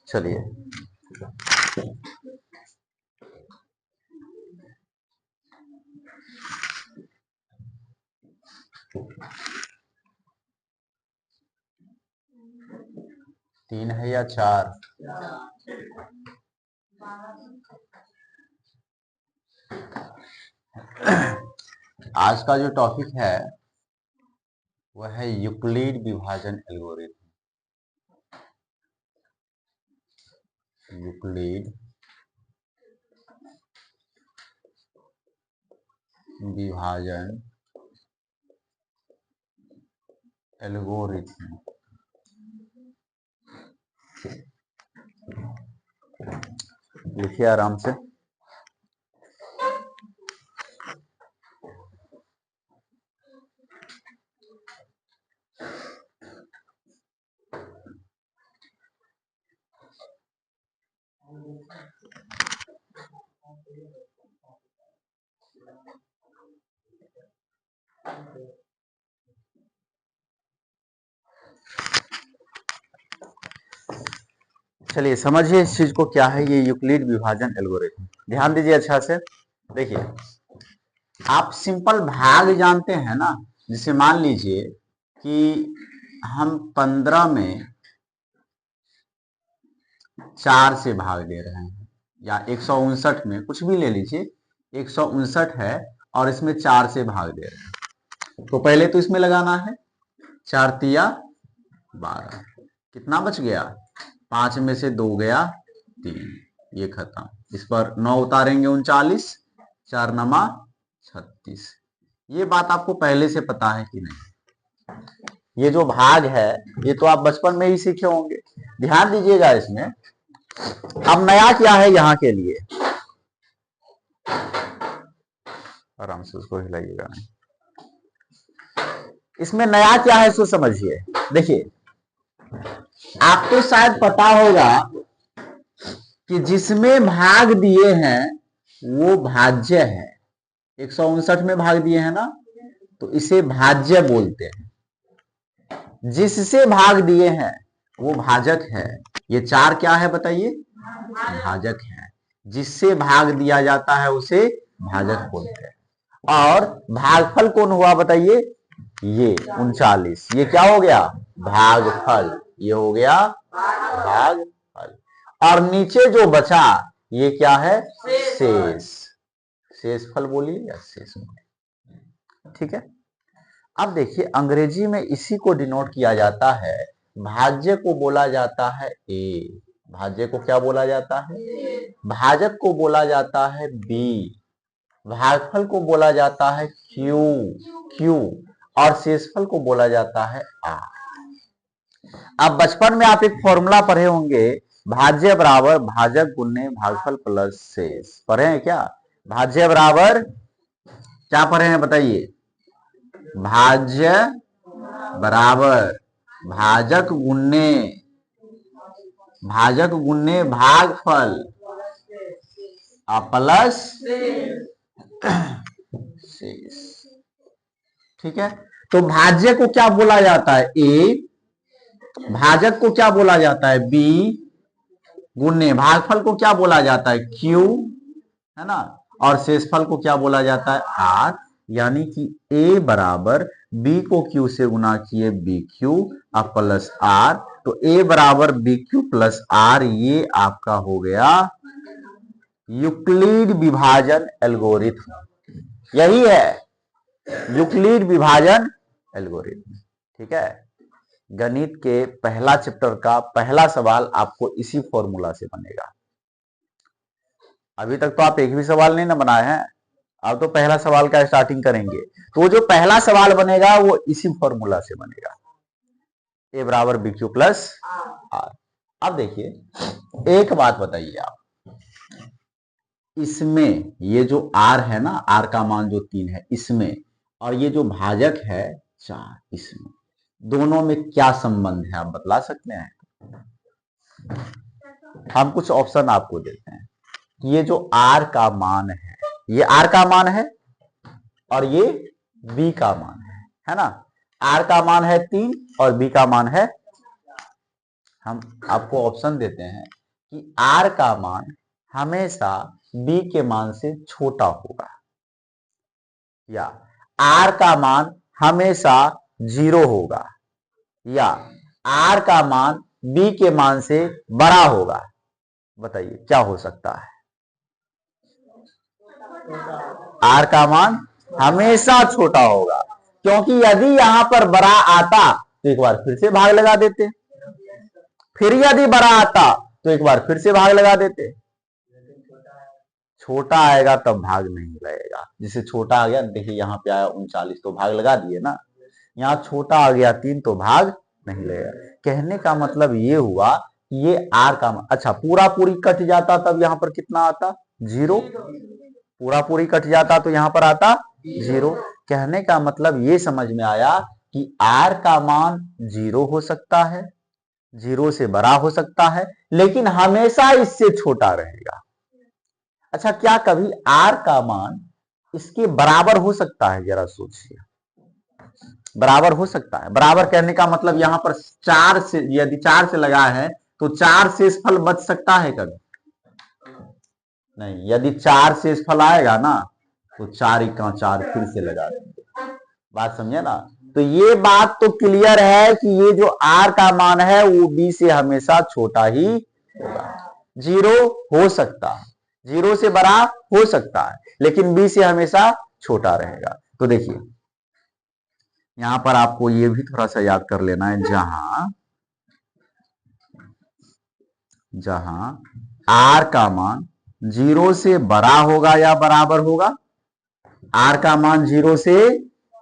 चलिए तीन है या चार? आज का जो टॉपिक है वह है यूक्लिड विभाजन एल्गोरिथम। यूक्लिड विभाजन एल्गोरिथम। लिखिए आराम से। चलिए समझिए इस चीज को, क्या है ये यूक्लिड विभाजन एल्गोरिथम। ध्यान दीजिए अच्छा से। देखिए, आप सिंपल भाग जानते हैं ना। जिसे मान लीजिए कि हम 15 में 4 से भाग दे रहे हैं, या 159 में, कुछ भी ले लीजिए, 159 है और इसमें 4 से भाग दे रहे हैं। तो पहले तो इसमें लगाना है, 4 तिया 12, कितना बच गया? 5 में से 2 गया 3, ये खत्म। इस पर 9 उतारेंगे 39, 4 नमा 36। ये बात आपको पहले से पता है कि नहीं? ये जो भाग है ये तो आप बचपन में ही सीखे होंगे। ध्यान दीजिएगा इसमें। अब नया क्या है यहाँ के लिए, आराम से उसको हिलाइएगा नहीं। इसमें नया क्या है सो समझिए। देखिए, आपको शायद पता होगा कि जिसमें भाग दिए हैं वो भाज्य है। 159 में भाग दिए हैं ना, तो इसे भाज्य बोलते हैं। जिससे भाग दिए हैं वो भाजक है। ये 4 क्या है बताइए? भाजक है। जिससे भाग दिया जाता है उसे भाजक बोलते हैं। और भागफल कौन हुआ बताइए? ये 39। ये क्या हो गया? भागफल। ये हो गया भागफल। और नीचे जो बचा ये क्या है? शेष। शेषफल बोलिए या शेष बोलिए, ठीक है। अब देखिए, अंग्रेजी में इसी को डिनोट किया जाता है, भाज्य को बोला जाता है ए। भाज्य को क्या बोला जाता है? भाजक को बोला जाता है बी। भागफल को बोला जाता है क्यू। और शेषफल को बोला जाता है आर। अब बचपन में आप एक फॉर्मूला पढ़े होंगे, भाज्य बराबर भाजक गुने भागफल प्लस शेष। पढ़े हैं क्या? भाज्य बराबर क्या पढ़े हैं बताइए? भाज्य बराबर भाजक गुने भागफल प्लस शेष, ठीक है। तो भाज्य को क्या बोला जाता है? ए। भाजक को क्या बोला जाता है? बी। गुने भागफल को क्या बोला जाता है? क्यू, है ना। और शेषफल को क्या बोला जाता है? आर। यानी कि ए बराबर बी को क्यू से गुना किए बी क्यू प्लस आर। तो ए बराबर बी क्यू प्लस आर, ये आपका हो गया यूक्लिड विभाजन एल्गोरिथम। यही है यूक्लिड विभाजन एल्गोरिथम, ठीक है। गणित के पहला चैप्टर का पहला सवाल आपको इसी फॉर्मूला से बनेगा। अभी तक तो आप एक भी सवाल नहीं ना बनाए हैं, अब तो पहला सवाल का स्टार्टिंग करेंगे। तो जो पहला सवाल बनेगा वो इसी फॉर्मूला से बनेगा, ए बराबर बी क्यू प्लस आर। अब देखिए एक बात बताइए आप, इसमें ये जो आर है ना, आर का मान जो 3 है इसमें, और ये जो भाजक है 4 इसमें, दोनों में क्या संबंध है आप बतला सकते हैं? हम कुछ ऑप्शन आपको देते हैं। ये जो आर का मान है, ये आर का मान है और ये बी का मान है ना। आर का मान है 3 और बी का मान है, हम आपको ऑप्शन देते हैं कि आर का मान हमेशा बी के मान से छोटा होगा, या आर का मान हमेशा 0 होगा, या आर का मान बी के मान से बड़ा होगा। बताइए क्या हो सकता है? आर का मान हमेशा छोटा होगा, क्योंकि यदि यहां पर बड़ा आता तो एक बार फिर से भाग लगा देते, फिर यदि बड़ा आता तो एक बार फिर से भाग लगा देते। छोटा आएगा तब भाग नहीं लगेगा। जिसे छोटा आ गया, देखिए यहाँ पे आया 39 तो भाग लगा दिए ना, यहाँ छोटा आ गया 3 तो भाग नहीं लगेगा। कहने का मतलब ये हुआ कि ये आर का मान, अच्छा पूरा पूरी कट जाता तब यहाँ पर कितना आता? 0। पूरा पूरी कट जाता तो यहाँ पर आता 0। कहने का मतलब ये समझ में आया कि आर का मान 0 हो सकता है, 0 से बड़ा हो सकता है, लेकिन हमेशा इससे छोटा रहेगा। अच्छा, क्या कभी आर का मान इसके बराबर हो सकता है? जरा सोचिए, बराबर हो सकता है? बराबर कहने का मतलब यहां पर 4 से, यदि 4 से लगा है तो 4 शेषफल बच सकता है कभी? नहीं। यदि 4 शेषफल आएगा ना तो 4 इक्का 4 फिर से लगा देंगे। बात समझे ना? तो ये बात तो क्लियर है कि ये जो आर का मान है वो बी से हमेशा छोटा ही होगा। 0 हो सकता है, 0 से बड़ा हो सकता है, लेकिन बी से हमेशा छोटा रहेगा। तो देखिए यहां पर आपको ये भी थोड़ा सा याद कर लेना है, जहां आर का मान 0 से बड़ा होगा या बराबर होगा, आर का मान 0 से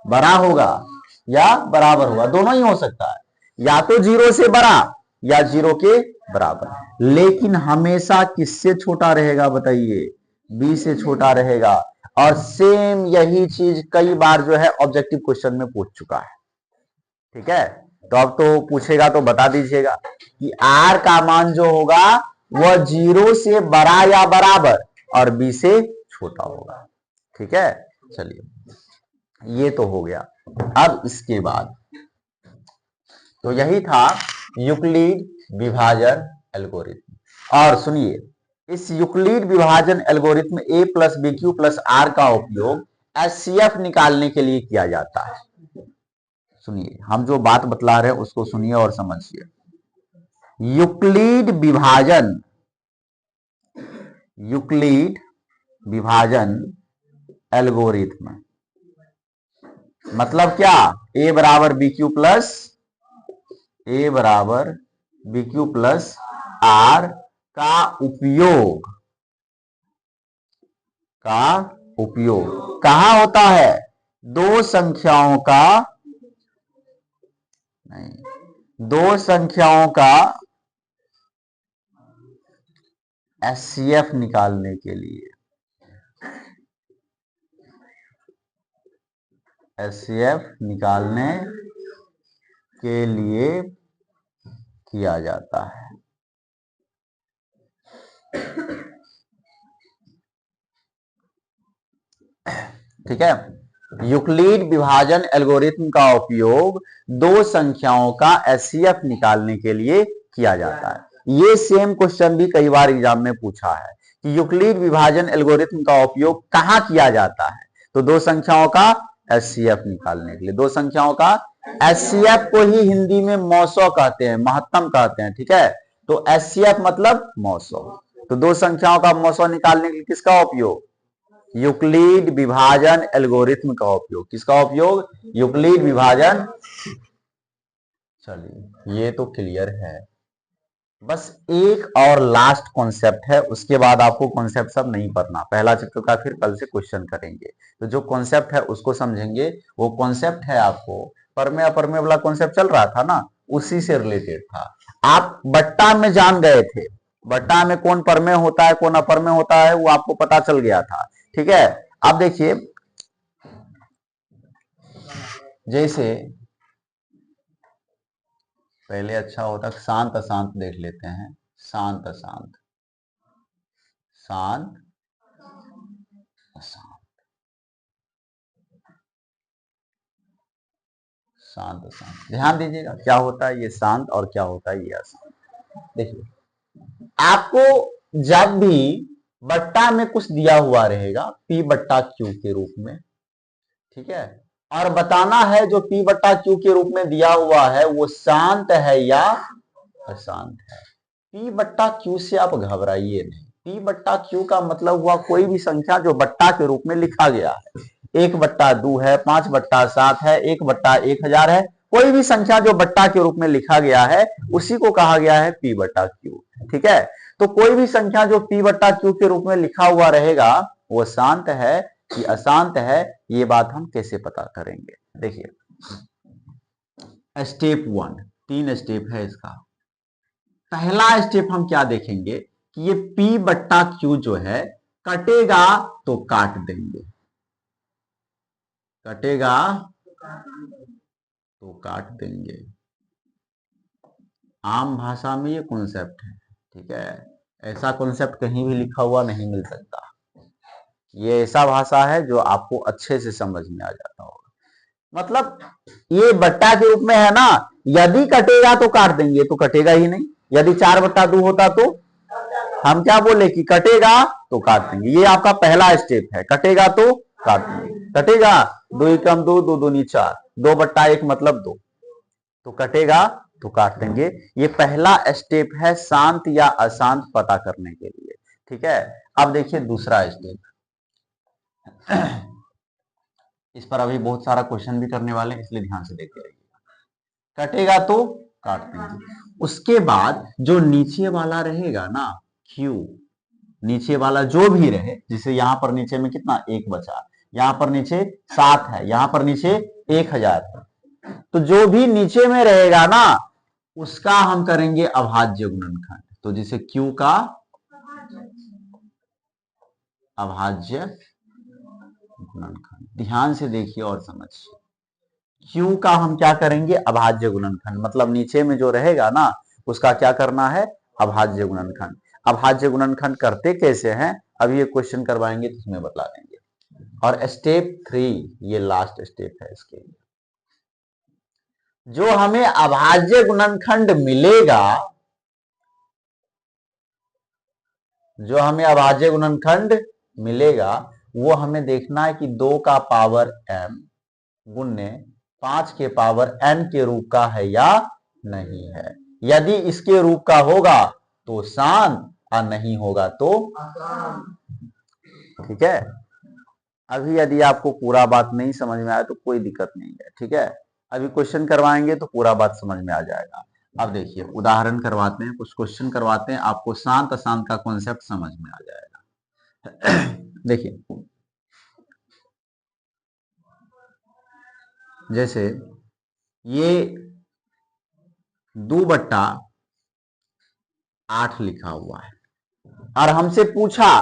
बड़ा होगा या बराबर होगा, दोनों ही हो सकता है, या तो 0 से बड़ा या 0 के बराबर, लेकिन हमेशा किससे छोटा रहेगा? बताइए, बी से छोटा रहेगा। और सेम यही चीज कई बार जो है ऑब्जेक्टिव क्वेश्चन में पूछ चुका है। ठीक है, तो अब तो पूछेगा तो बता दीजिएगा कि आर का मान जो होगा वह 0 से बड़ा या बराबर और बी से छोटा होगा। ठीक है, चलिए ये तो हो गया। अब इसके बाद तो यही था यूक्लिड विभाजन एल्गोरिथम। और सुनिए, इस यूक्लिड विभाजन algorithm a plus B Q plus R का उपयोग एचसीएफ निकालने के लिए किया जाता है। सुनिए, हम जो बात बतला रहे हैं उसको सुनिए और समझिए। यूक्लिड विभाजन एल्गोरिथम मतलब क्या? a बराबर बी क्यू प्लस आर का उपयोग कहां होता है? दो संख्याओं का एचसीएफ निकालने के लिए, किया जाता है। ठीक है, यूक्लिड विभाजन एल्गोरिथम का उपयोग दो संख्याओं का एचसीएफ निकालने के लिए किया जाता है। ये सेम क्वेश्चन भी कई बार एग्जाम में पूछा है कि यूक्लिड विभाजन एल्गोरिथम का उपयोग कहां किया जाता है? तो दो संख्याओं का एचसीएफ निकालने के लिए। दो संख्याओं का एचसीएफ को ही हिंदी में मौसौ कहते हैं, महत्तम कहते हैं। ठीक है, तो एचसीएफ मतलब मौसौ। तो दो संख्याओं का मौसौ निकालने के लिए किसका उपयोग? यूक्लिड विभाजन एल्गोरिथम का उपयोग। किसका उपयोग? यूक्लिड विभाजन। चलिए ये तो क्लियर है। बस एक और लास्ट कॉन्सेप्ट है, उसके बाद आपको कॉन्सेप्ट सब नहीं पढ़ना। पहला चैप्टर का फिर कल से क्वेश्चन करेंगे। तो जो कॉन्सेप्ट है उसको समझेंगे। वो कॉन्सेप्ट है आपको परमेय अपरमेय वाला कॉन्सेप्ट चल रहा था ना, उसी से रिलेटेड था। आप बट्टा में जान गए थे, बट्टा में कौन परमेय होता है कौन अपरमेय होता है वो आपको पता चल गया था। ठीक है, अब देखिए, जैसे पहले अच्छा होता शांत अशांत देख लेते हैं। शांत अशांत, शांत अशांत, शांत अशांत। ध्यान दीजिएगा क्या होता है ये शांत और क्या होता है ये अशांत। देखिए, आपको जब भी बट्टा में कुछ दिया हुआ रहेगा P बट्टा Q के रूप में, ठीक है, और बताना है जो P बट्टा Q के रूप में दिया हुआ है वो शांत है या अशांत है। P बट्टा Q से आप घबराइए नहीं। P बट्टा Q का मतलब हुआ कोई भी संख्या जो बट्टा के रूप में लिखा गया है। 1/2 है, 5/7 है, 1/1000 है, कोई भी संख्या जो बट्टा के रूप में लिखा गया है उसी को कहा गया है P बट्टा Q। ठीक है, तो कोई भी संख्या जो P बट्टा Q के रूप में लिखा हुआ रहेगा वो शांत है कि अशांत है, ये बात हम कैसे पता करेंगे। देखिए, स्टेप 1, 3 स्टेप है इसका। पहला स्टेप हम क्या देखेंगे कि ये P बट्टा Q जो है कटेगा तो काट देंगे, कटेगा तो काट देंगे। आम भाषा में ये कॉन्सेप्ट है, ठीक है, ऐसा कॉन्सेप्ट कहीं भी लिखा हुआ नहीं मिल सकता। ये ऐसा भाषा है जो आपको अच्छे से समझ में आ जाता होगा। मतलब ये बट्टा के रूप में है ना, यदि कटेगा तो काट देंगे, तो कटेगा ही नहीं। यदि 4/2 होता तो हम क्या बोले कि कटेगा तो काट देंगे। ये आपका पहला स्टेप है, कटेगा तो काट देंगे। कटेगा 2 कम 2, 2 दूनी 4, 2/1 मतलब 2, तो कटेगा तो काट देंगे। ये पहला स्टेप है शांत या अशांत पता करने के लिए। ठीक है, अब देखिए दूसरा स्टेप। इस पर अभी बहुत सारा क्वेश्चन भी करने वाले हैं, इसलिए ध्यान से देखते रहिए। कटेगा तो काट देंगे। उसके बाद जो नीचे वाला रहेगा ना Q, नीचे वाला जो भी रहे, जिसे यहां पर नीचे में कितना 1 बचा, यहां पर नीचे 7 है, यहां पर नीचे 1000 है, तो जो भी नीचे में रहेगा ना उसका हम करेंगे अभाज्य गुणनखंड। तो जिसे Q का अभाज्य गुणनखंड, ध्यान से देखिए और समझिए। Q का हम क्या करेंगे अभाज्य गुणनखंड, मतलब नीचे में जो रहेगा ना उसका क्या करना है अभाज्य गुणनखंड। अभाज्य गुणनखंड करते कैसे हैं अभी ये क्वेश्चन करवाएंगे तो उसमें बता देंगे। और स्टेप 3 ये लास्ट स्टेप है इसके लिए। जो हमें अभाज्य गुणनखंड मिलेगा, जो हमें अभाज्य गुणनखंड मिलेगा वो हमें देखना है कि 2 का पावर m गुणने 5 के पावर n के रूप का है या नहीं है। यदि इसके रूप का होगा तो शांत और नहीं होगा तो, ठीक है। अभी यदि आपको पूरा बात नहीं समझ में आया तो कोई दिक्कत नहीं है, ठीक है, अभी क्वेश्चन करवाएंगे तो पूरा बात समझ में आ जाएगा। अब देखिए उदाहरण करवाते हैं, कुछ क्वेश्चन करवाते हैं, आपको शांत अशांत का कॉन्सेप्ट समझ में आ जाएगा। देखिए जैसे ये 2/8 लिखा हुआ है और हमसे पूछा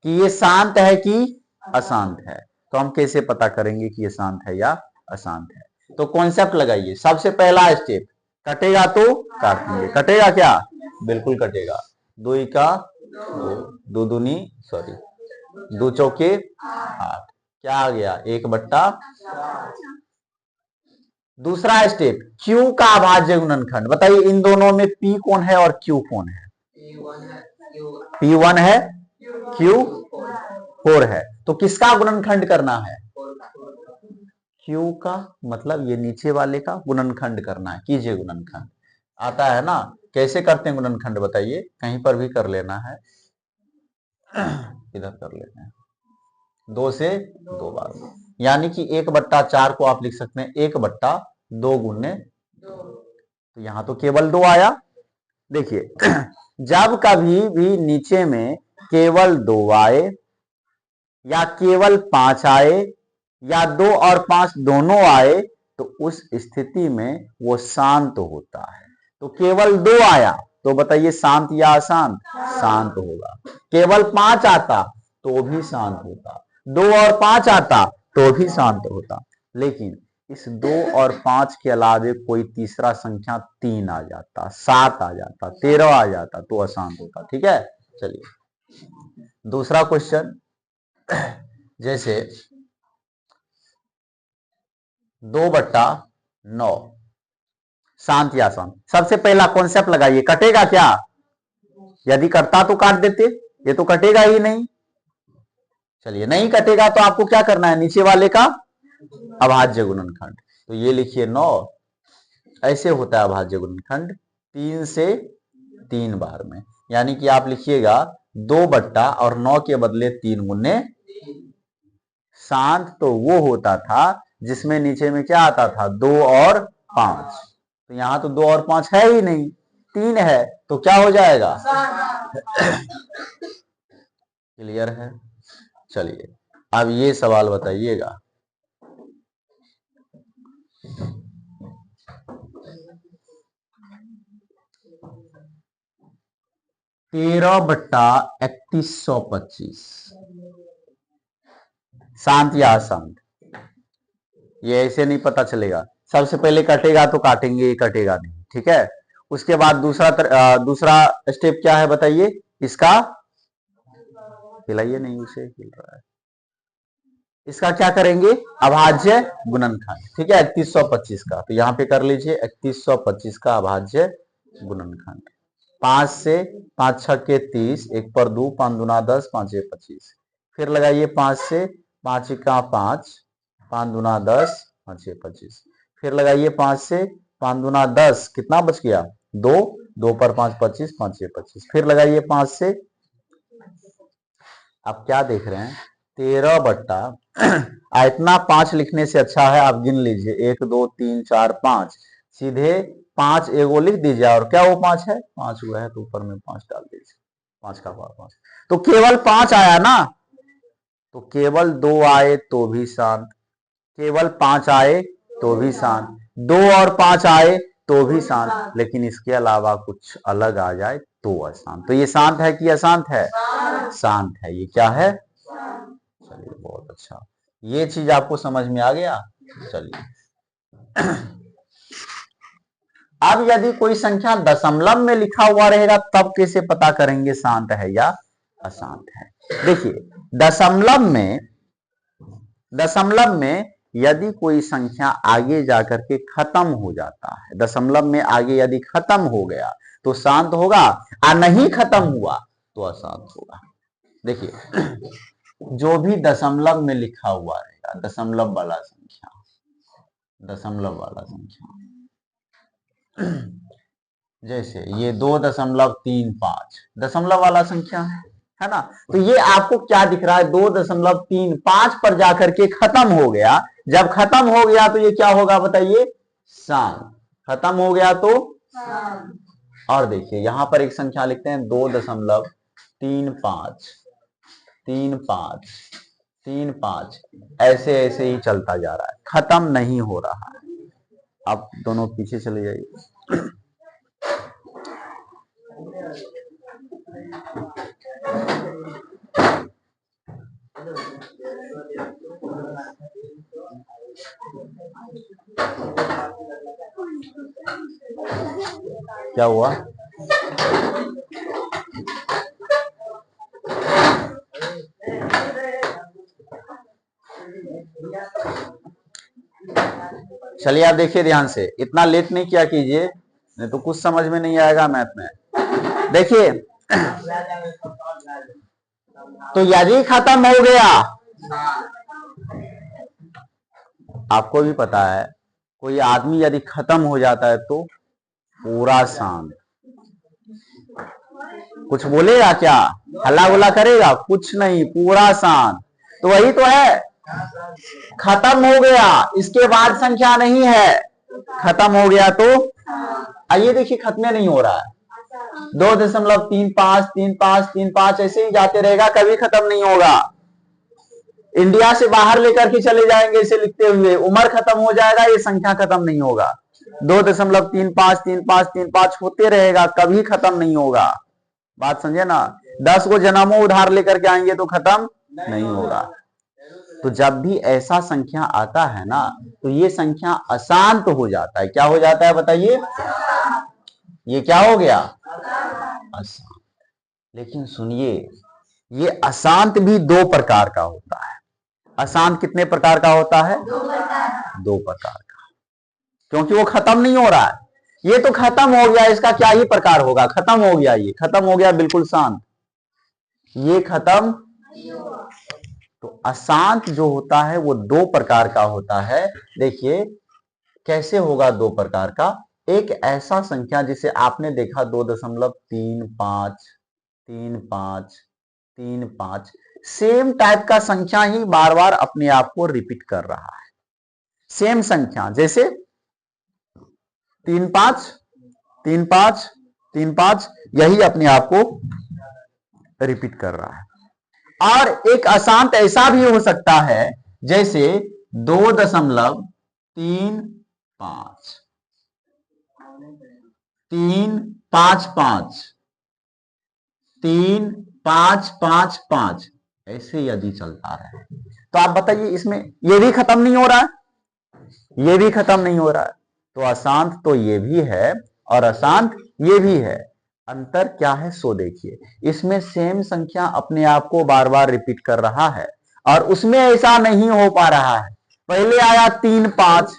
कि ये शांत है कि अशांत है, तो हम कैसे पता करेंगे कि ये शांत है या अशांत है। तो कॉन्सेप्ट लगाइए। सबसे पहला स्टेप, कटेगा तो काट देंगे। कटेगा क्या, बिल्कुल कटेगा। 2 का 2, 2 दूनी सॉरी 2 चौके 8, क्या आ गया 1/। दूसरा स्टेप Q का अभाज्य गुणनखंड बताइए, इन दोनों में P कौन है और Q कौन है। P1 है, Q 4 है, तो किसका गुणनखंड करना है Q का, मतलब ये नीचे वाले का गुणनखंड करना है। कीजिए गुणनखंड, आता है ना, कैसे करते हैं गुणनखंड बताइए, कहीं पर भी कर लेना है, इधर कर लेते हैं 2 से 2 बार, यानी कि 1/4 को आप लिख सकते हैं 1/2 गुने, तो यहां तो केवल 2 आया। देखिए जब कभी भी नीचे में केवल 2 आए या केवल 5 आए या 2 और 5 दोनों आए तो उस स्थिति में वो शांत होता है। तो केवल 2 आया तो बताइए शांत या अशांत, शांत होगा। केवल 5 आता तो भी शांत होता, 2 और 5 आता तो भी शांत होता। लेकिन इस 2 और 5 के अलावे कोई तीसरा संख्या 3 आ जाता, 7 आ जाता, 13 आ जाता तो अशांत होता। ठीक है, चलिए दूसरा क्वेश्चन। जैसे 2/8 9। शांत या अशांत, सबसे पहला कॉन्सेप्ट लगाइए, कटेगा क्या? यदि कटता तो काट देते, ये तो कटेगा ही नहीं। चलिए नहीं कटेगा तो आपको क्या करना है, नीचे वाले का अभाज्य गुणनखंड। तो ये लिखिए 9, ऐसे होता है अभाज्य गुणनखंड 3 से 3 बार में, यानी कि आप लिखिएगा 2 बट्टा और 9 के बदले 3 गुने। शांत तो वो होता था जिसमें नीचे में क्या आता था, 2 और 5। तो यहां तो 2 और 5 है ही नहीं, 3 है, तो क्या हो जाएगा? क्लियर है? चलिए अब ये सवाल बताइएगा, 13 बट्टा 3125 शांत या अशांत? ये ऐसे नहीं पता चलेगा, सबसे पहले कटेगा तो काटेंगे, कटेगा नहीं, ठीक है। उसके बाद दूसरा स्टेप क्या है बताइए, इसका हिलाइए नहीं, उसे हिल रहा है, इसका क्या करेंगे, अभाज्य गुणनखंड, ठीक है, 3125 का। तो यहां पे कर लीजिए 3125 का अभाज्य गुणनखंड। 5 से 5 छक्के 30, 1 पर 2, 5 दूना 10, 5 25। फिर लगाइए 5 से 5 का 5, 5 दूना 10, 5 25। फिर लगाइए 5 से 5 दूना 10, कितना बच गया, 2, 2 पर 5 25, 5 25। फिर लगाइए 5 से, आप क्या देख रहे हैं, 13 बट्टा इतना 5 लिखने से अच्छा है आप गिन लीजिए, 1 2 3 4 5, सीधे 5 एगो लिख दीजिए, और क्या वो 5 है, 5 हुआ है तो ऊपर में 5 डाल दीजिए, 5 का पावर 5, तो केवल 5 आया ना। तो केवल 2 आए तो भी शांत, केवल 5 आए तो भी शांत, 2 और 5 आए तो भी शांत, लेकिन इसके अलावा कुछ अलग आ जाए तो अशांत। तो ये शांत है कि अशांत है? शांत है। ये क्या है? चलिए बहुत अच्छा, ये चीज आपको समझ में आ गया। चलिए अब यदि कोई संख्या दशमलव में लिखा हुआ रहेगा तब कैसे पता करेंगे शांत है या अशांत है? देखिए दशमलव में यदि कोई संख्या आगे जाकर के खत्म हो जाता है, दशमलव में आगे यदि खत्म हो गया तो शांत होगा, और नहीं खत्म हुआ तो अशांत होगा। देखिए जो भी दशमलव में लिखा हुआ रहेगा, दशमलव वाला संख्या, दशमलव वाला संख्या, जैसे ये 2.35 दशमलव वाला संख्या है ना, तो ये आपको क्या दिख रहा है, 2.35 पर जाकर के खत्म हो गया। जब खत्म हो गया तो ये क्या होगा बताइए, शांत। खत्म हो गया तो और देखिए यहां पर एक संख्या लिखते हैं 2.35 ऐसे ऐसे ही चलता जा रहा है, खत्म नहीं हो रहा है। आप दोनों पीछे चले जाइए। क्या हुआ? चलिए आप देखिए ध्यान से, इतना लेट नहीं किया कीजिए, नहीं तो कुछ समझ में नहीं आएगा मैथ में। देखिए तो यदि खत्म हो गया, आपको भी पता है कोई आदमी यदि खत्म हो जाता है तो पूरा शांत, कुछ बोलेगा क्या, हल्ला गुल्ला करेगा, कुछ नहीं, पूरा शांत। तो वही तो है, खत्म हो गया, इसके बाद संख्या नहीं है, खत्म हो गया तो आइए देखिए खत्म नहीं हो रहा है, 2.35 ऐसे ही जाते रहेगा, कभी खत्म नहीं होगा। इंडिया से बाहर लेकर के चले जाएंगे इसे लिखते हुए, उम्र खत्म हो जाएगा, ये संख्या खत्म नहीं होगा। 2.35 होते रहेगा, कभी खत्म नहीं होगा। बात समझे ना, 10 को जन्मों उधार लेकर के आएंगे तो खत्म नहीं होगा। तो जब भी ऐसा संख्या आता है ना, तो ये संख्या अशांत हो जाता है। क्या हो जाता है बताइए? ये क्या हो गया? अशांत। लेकिन सुनिए, ये अशांत भी 2 प्रकार का होता है। अशांत कितने प्रकार का होता है? 2 प्रकार का। क्योंकि वो खत्म नहीं हो रहा है। ये तो खत्म हो गया, इसका क्या ही प्रकार होगा, खत्म हो गया, ये खत्म हो गया बिल्कुल शांत, ये खत्म। तो अशांत जो होता है वो दो प्रकार का होता है। देखिए कैसे होगा दो प्रकार का। एक ऐसा संख्या जिसे आपने देखा 2.35 3 5 3 5, सेम टाइप का संख्या ही बार बार अपने आप को रिपीट कर रहा है। सेम संख्या जैसे 3 5 3 5 3 5, यही अपने आप को रिपीट कर रहा है। और एक अशांत ऐसा भी हो सकता है जैसे 2.35 3 5 5 3 5 5 5, ऐसे यदि चलता रहे तो आप बताइए इसमें ये भी खत्म नहीं हो रहा है, ये भी खत्म नहीं हो रहा है। तो अशांत तो ये भी है और अशांत ये भी है। अंतर क्या है सो देखिए, इसमें सेम संख्या अपने आप को बार बार रिपीट कर रहा है और उसमें ऐसा नहीं हो पा रहा है। पहले आया 3 5,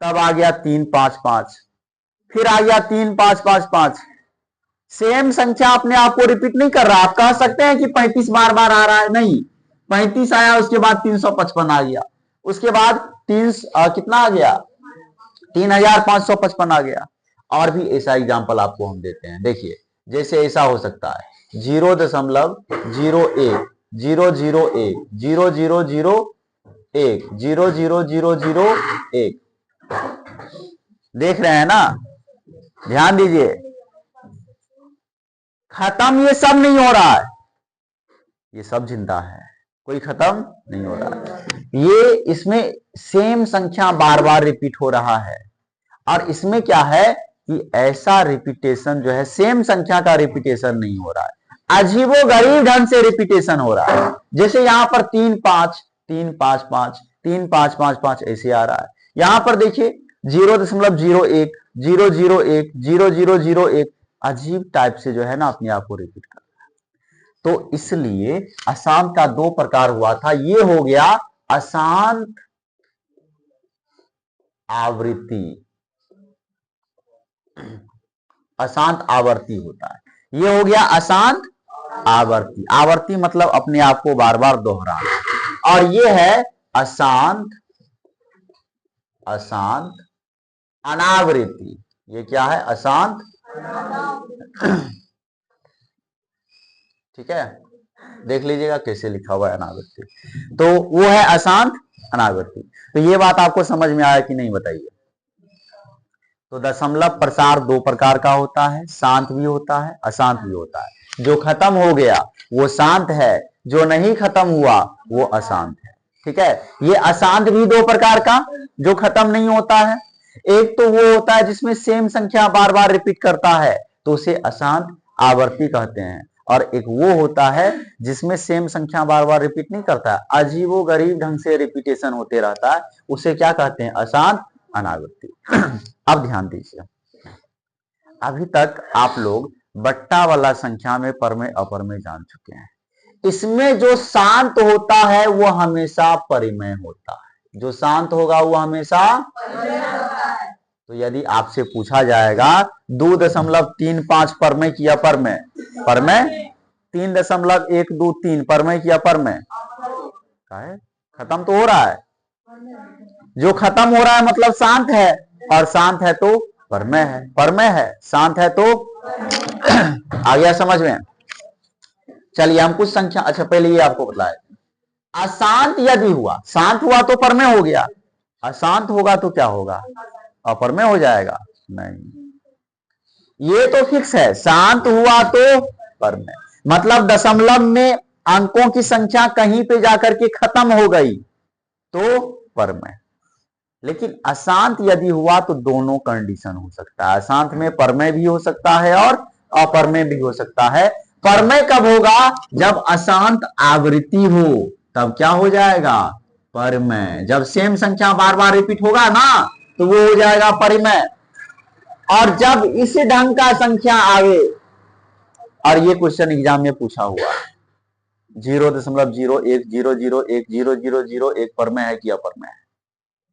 तब आ गया 3 5 5, फिर आ गया 3 5 5 5। सेम संख्या अपने आप को रिपीट नहीं कर रहा। आप कह सकते हैं कि 35 बार बार आ रहा है, नहीं, 35 आया, उसके बाद 355 आ गया, उसके बाद कितना आ गया, 3555 आ गया। और भी ऐसा एग्जांपल आपको हम देते हैं। देखिए जैसे ऐसा हो सकता है 0.01 001 001 00001। देख रहे हैं ना, ध्यान दीजिए, खत्म ये सब नहीं हो रहा है, ये सब जिंदा है, कोई खत्म नहीं हो रहा है। ये इसमें सेम संख्या बार बार रिपीट हो रहा है और इसमें क्या है कि ऐसा रिपीटेशन जो है, सेम संख्या का रिपीटेशन नहीं हो रहा है, अजीबो गरीब ढंग से रिपीटेशन हो रहा है। जैसे यहां पर 3 5 3 5 5 3 5 5 5 ऐसे आ रहा है। यहां पर देखिए 0.01 001 0001, अजीब टाइप से जो है ना अपने आप को रिपीट कर रहा है। तो इसलिए अशांत का दो प्रकार हुआ था। ये हो गया अशांत आवृत्ति, अशांत आवर्ती होता है। ये हो गया अशांत आवर्ती, आवर्ती मतलब अपने आप को बार बार दोहराना। और ये है अशांत अनावृत्ति। ये क्या है, अशांत, ठीक है, देख लीजिएगा कैसे लिखा हुआ है अनावृत्ति। तो वो है अशांत अनावृत्ति। तो ये बात आपको समझ में आया कि नहीं बताइए। तो दशमलव प्रसार दो प्रकार का होता है, शांत भी होता है, अशांत भी होता है। जो खत्म हो गया वो शांत है, जो नहीं खत्म हुआ वो अशांत है। ठीक है, ये अशांत भी दो प्रकार का जो खत्म नहीं होता है। एक तो वो होता है जिसमें सेम संख्या बार बार रिपीट करता है, तो उसे अशांत आवर्ती कहते हैं। और एक वो होता है जिसमें सेम संख्या बार बार रिपीट नहीं करता है, अजीबो गरीब ढंग से रिपीटेशन होते रहता है, उसे क्या कहते हैं, अशांत अनावृत्ति। अब ध्यान दीजिए, अभी तक आप लोग बट्टा वाला संख्या में परमेय अपरमेय जान चुके हैं। इसमें जो शांत होता है वो हमेशा परिमेय होता है, जो शांत होगा वो हमेशा। तो यदि आपसे पूछा जाएगा 2.35 परमेय की अपरमेय, परमेय 3.123 परमेय की अपरमेय, खत्म तो हो रहा है, जो खत्म हो रहा है मतलब शांत है, और शांत है तो परमेय है, परमेय है शांत है तो आ गया समझ में। चलिए हम कुछ संख्या, अच्छा पहले ये आपको बताए, अशांत यदि हुआ, शांत हुआ तो परमेय हो गया, अशांत होगा तो क्या होगा, अपरमेय हो जाएगा, नहीं, ये तो फिक्स है, शांत हुआ तो परमेय, मतलब दशमलव में अंकों की संख्या कहीं पे जाकर के खत्म हो गई तो परमेय। लेकिन अशांत यदि हुआ तो दोनों कंडीशन हो सकता है, अशांत में परमेय भी हो सकता है और अपरमेय भी हो सकता है। परमेय कब होगा, जब अशांत आवृत्ति हो, तब क्या हो जाएगा, परमेय। जब सेम संख्या बार बार रिपीट होगा ना तो वो हो जाएगा परिमेय। और जब इस ढंग का संख्या आवे, और ये क्वेश्चन एग्जाम में पूछा हुआ 0.01 001 00001 परमेय है कि अपरमेय है,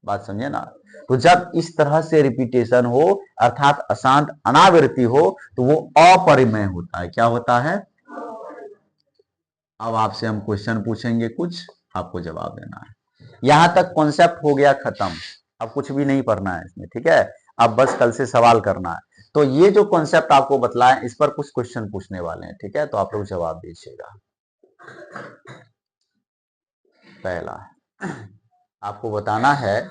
बात समझे ना। तो जब इस तरह से रिपीटेशन हो अर्थात अशांत अनावृत्ति हो तो वो अपरिमेय होता है। क्या होता है? अब आपसे हम क्वेश्चन पूछेंगे, कुछ आपको जवाब देना है। यहां तक कॉन्सेप्ट हो गया खत्म, अब कुछ भी नहीं पढ़ना है इसमें, ठीक है। अब बस कल से सवाल करना है। तो ये जो कॉन्सेप्ट आपको बतलाए इस पर कुछ क्वेश्चन पूछने वाले हैं, ठीक है। तो आप लोग जवाब दीजिएगा। पहला आपको बताना है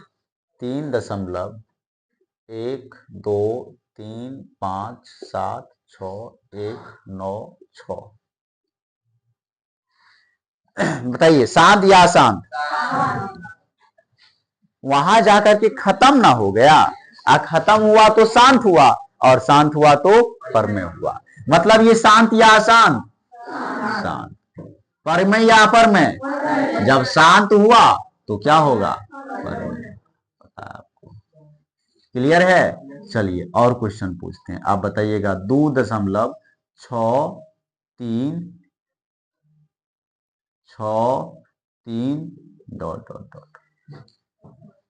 3.123576196। बताइए शांत या अशांत? वहां जाकर के खत्म ना हो गया, खत्म हुआ तो शांत हुआ और शांत हुआ तो परमेय हुआ। मतलब ये शांत या अशांत? शांत। परमेय या अपरमेय? जब शांत हुआ तो क्या होगा? परमेय। आपको क्लियर है? चलिए और क्वेश्चन पूछते हैं। आप बताइएगा 2.63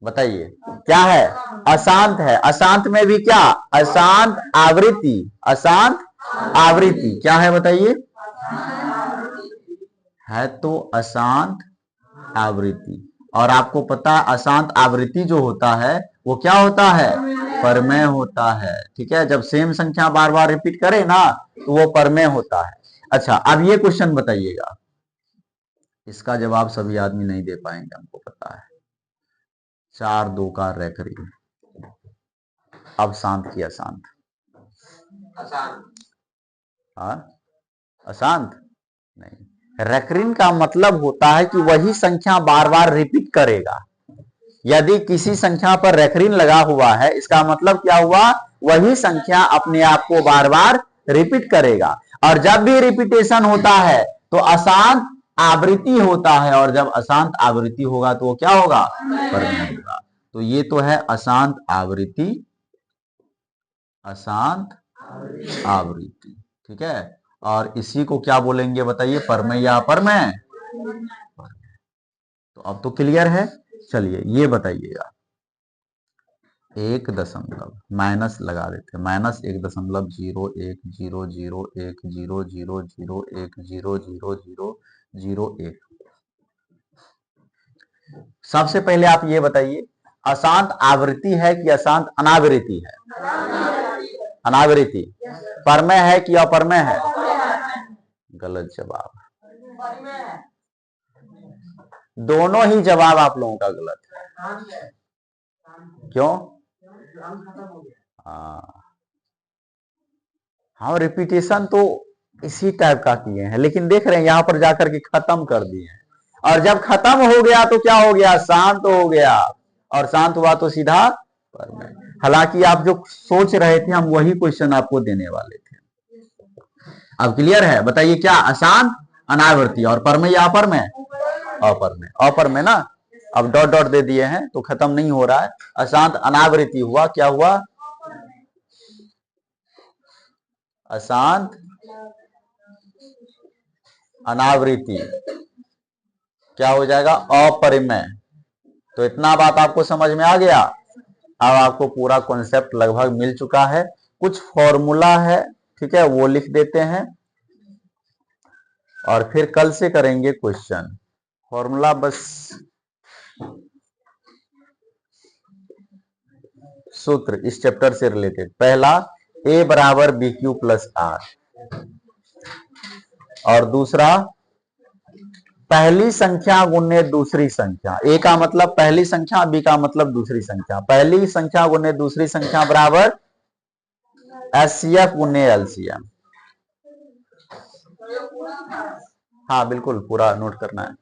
बताइए क्या है? अशांत है। अशांत में भी क्या? अशांत आवृत्ति। अशांत आवृत्ति क्या है बताइए? है तो अशांत आवृत्ति। और आपको पता अशांत आवृत्ति जो होता है वो क्या होता है? परमेय होता है, ठीक है। जब सेम संख्या बार बार रिपीट करे ना तो वो परमेय होता है। अच्छा अब ये क्वेश्चन बताइएगा, इसका जवाब सभी आदमी नहीं दे पाएंगे, हमको पता है। 4 2 का रेखरी। अब शांत की अशांत? हाँ अशांत नहीं। रेकरिंग का मतलब होता है कि वही संख्या बार बार रिपीट करेगा। यदि किसी संख्या पर रेकरिंग लगा हुआ है इसका मतलब क्या हुआ? वही संख्या अपने आप को बार बार रिपीट करेगा। और जब भी रिपीटेशन होता है तो अशांत आवृत्ति होता है, और जब अशांत आवृत्ति होगा तो वो क्या होगा? परमेय होगा। तो ये तो है अशांत आवृत्ति, अशांत आवृत्ति, ठीक है। और इसी को क्या बोलेंगे बताइए? परमेय या अपरमेय? तो अब तो क्लियर है। चलिए ये बताइएगा 1 माइनस लगा देते, -1.00100010001001। सबसे पहले आप ये बताइए अशांत आवृत्ति है कि अशांत अनावृत्ति है? अनावृत्ति। परमेय है कि अपरमेय है? गलत जवाब। दोनों ही जवाब आप लोगों का गलत है। क्यों? हाँ रिपीटेशन तो इसी टाइप का किए हैं, लेकिन देख रहे हैं यहां पर जाकर के खत्म कर दिए हैं। और जब खत्म हो गया तो क्या हो गया? शांत हो गया। और शांत हुआ तो सीधा परमेय। हालांकि आप जो सोच रहे थे हम वही क्वेश्चन आपको देने वाले थे। अब क्लियर है? बताइए क्या? अशांत अनावृत्ति और परमेय या अपरमेय? अपरमेय। अपरमेय ना। अब डॉट डॉट दे दिए हैं तो खत्म नहीं हो रहा है। अशांत अनावृत्ति हुआ, क्या हुआ? अशांत अनावृत्ति क्या हो जाएगा? अपरिमेय। तो इतना बात आपको समझ में आ गया। अब आपको पूरा कॉन्सेप्ट लगभग मिल चुका है। कुछ फॉर्मूला है, ठीक है, वो लिख देते हैं और फिर कल से करेंगे क्वेश्चन। फॉर्मूला बस सूत्र इस चैप्टर से रिलेटेड। पहला a बराबर बी क्यू प्लस आर, और दूसरा पहली संख्या गुने दूसरी संख्या। a का मतलब पहली संख्या, b का मतलब दूसरी संख्या। पहली संख्या गुने दूसरी संख्या बराबर एचसीएफ गुने एलसीएम। हाँ बिल्कुल पूरा नोट करना है।